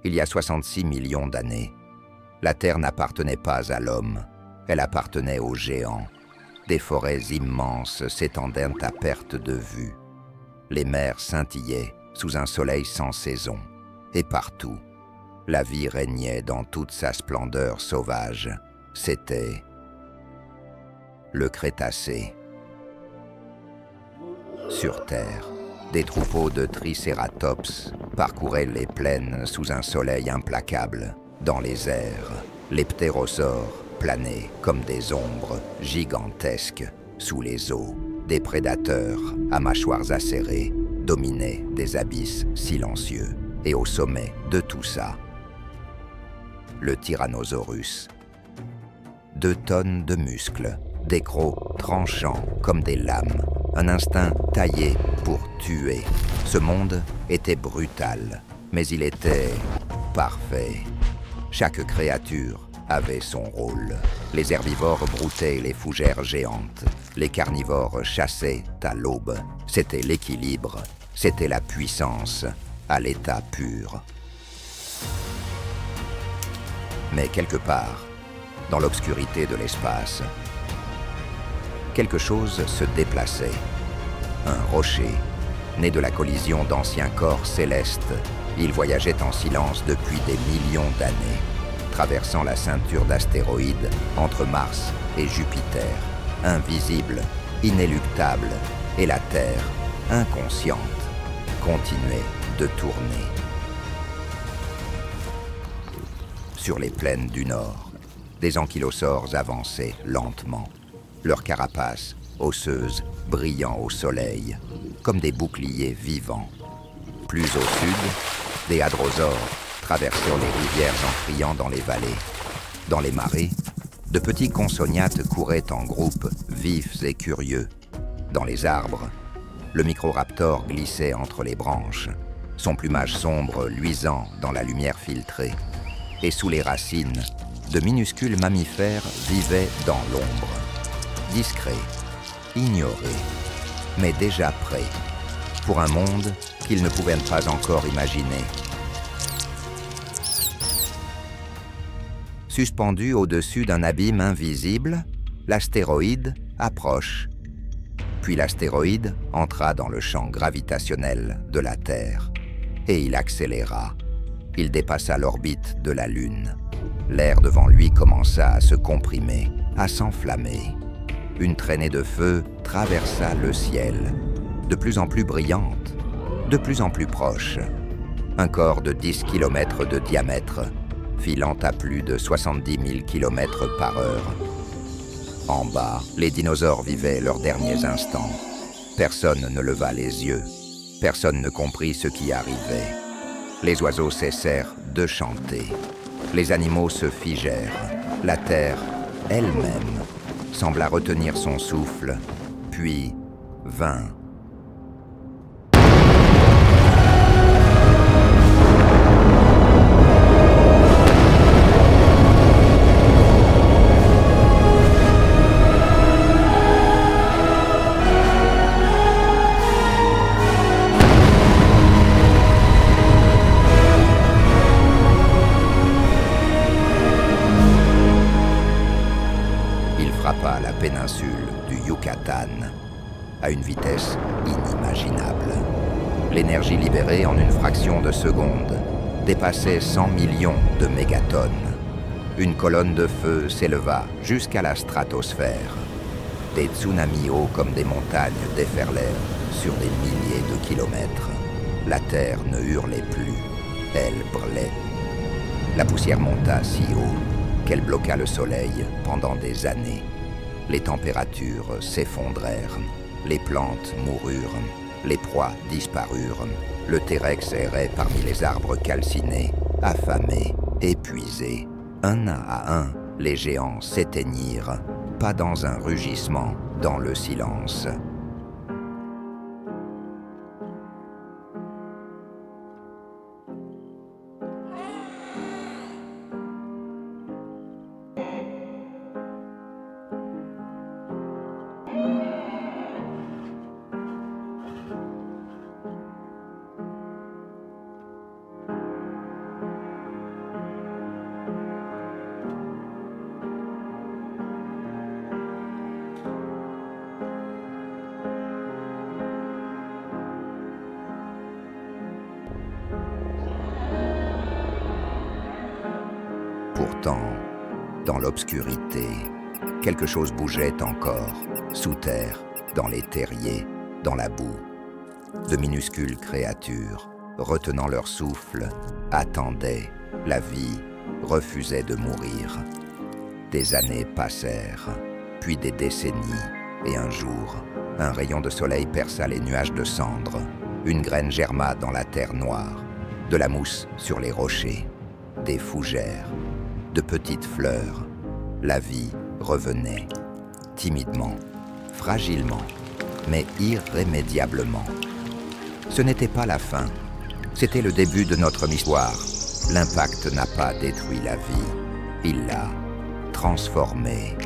il y a 66 millions d'années. La Terre n'appartenait pas à l'homme, elle appartenait aux géants. Des forêts immenses s'étendaient à perte de vue. Les mers scintillaient sous un soleil sans saison. Et partout, la vie régnait dans toute sa splendeur sauvage. C'était le Crétacé. Sur Terre, des troupeaux de tricératops parcouraient les plaines sous un soleil implacable. Dans les airs, les ptérosaures planaient comme des ombres gigantesques sous les eaux. Des prédateurs à mâchoires acérées dominaient des abysses silencieux. Et au sommet de tout ça, le Tyrannosaurus. 2 tonnes de muscles, des crocs tranchants comme des lames, un instinct taillé pour tuer. Ce monde était brutal, mais il était parfait. Chaque créature avait son rôle. Les herbivores broutaient les fougères géantes. Les carnivores chassaient à l'aube. C'était l'équilibre, c'était la puissance à l'état pur. Mais quelque part, dans l'obscurité de l'espace, quelque chose se déplaçait. Un rocher, né de la collision d'anciens corps célestes, il voyageait en silence depuis des millions d'années, traversant la ceinture d'astéroïdes entre Mars et Jupiter, invisible, inéluctable, et la Terre, inconsciente, continuait de tourner. Sur les plaines du Nord, des ankylosaures avançaient lentement, leurs carapaces osseuses brillant au soleil, comme des boucliers vivants. Plus au sud, des hadrosaures traversèrent les rivières en criant dans les vallées. Dans les marais, de petits consognates couraient en groupes, vifs et curieux. Dans les arbres, le microraptor glissait entre les branches, son plumage sombre luisant dans la lumière filtrée. Et sous les racines, de minuscules mammifères vivaient dans l'ombre, discrets, ignorés, mais déjà prêts pour un monde qu'ils ne pouvaient pas encore imaginer. Suspendu au-dessus d'un abîme invisible, l'astéroïde approche. Puis l'astéroïde entra dans le champ gravitationnel de la Terre et il accéléra. Il dépassa l'orbite de la Lune. L'air devant lui commença à se comprimer, à s'enflammer. Une traînée de feu traversa le ciel, de plus en plus brillante, de plus en plus proche. Un corps de 10 km de diamètre, filant à plus de 70 000 km par heure. En bas, les dinosaures vivaient leurs derniers instants. Personne ne leva les yeux. Personne ne comprit ce qui arrivait. Les oiseaux cessèrent de chanter. Les animaux se figèrent. La terre, elle-même, sembla retenir son souffle, puis vint. Frappa la péninsule du Yucatan à une vitesse inimaginable. L'énergie libérée en une fraction de seconde dépassait 100 millions de mégatonnes. Une colonne de feu s'éleva jusqu'à la stratosphère. Des tsunamis hauts comme des montagnes déferlèrent sur des milliers de kilomètres. La Terre ne hurlait plus, elle brûlait. La poussière monta si haut qu'elle bloqua le soleil pendant des années. Les températures s'effondrèrent, les plantes moururent, les proies disparurent. Le T-Rex errait parmi les arbres calcinés, affamé, épuisé. Un à un, les géants s'éteignirent, pas dans un rugissement, dans le silence. pourtant, dans l'obscurité, quelque chose bougeait encore, sous terre, dans les terriers, dans la boue. De minuscules créatures, retenant leur souffle, attendaient la vie, refusaient de mourir. Des années passèrent, puis des décennies, et un jour, un rayon de soleil perça les nuages de cendres. Une graine germa dans la terre noire, de la mousse sur les rochers, des fougères, de petites fleurs. La vie revenait, timidement, fragilement, mais irrémédiablement. Ce n'était pas la fin, c'était le début de notre histoire. L'impact n'a pas détruit la vie, il l'a transformée.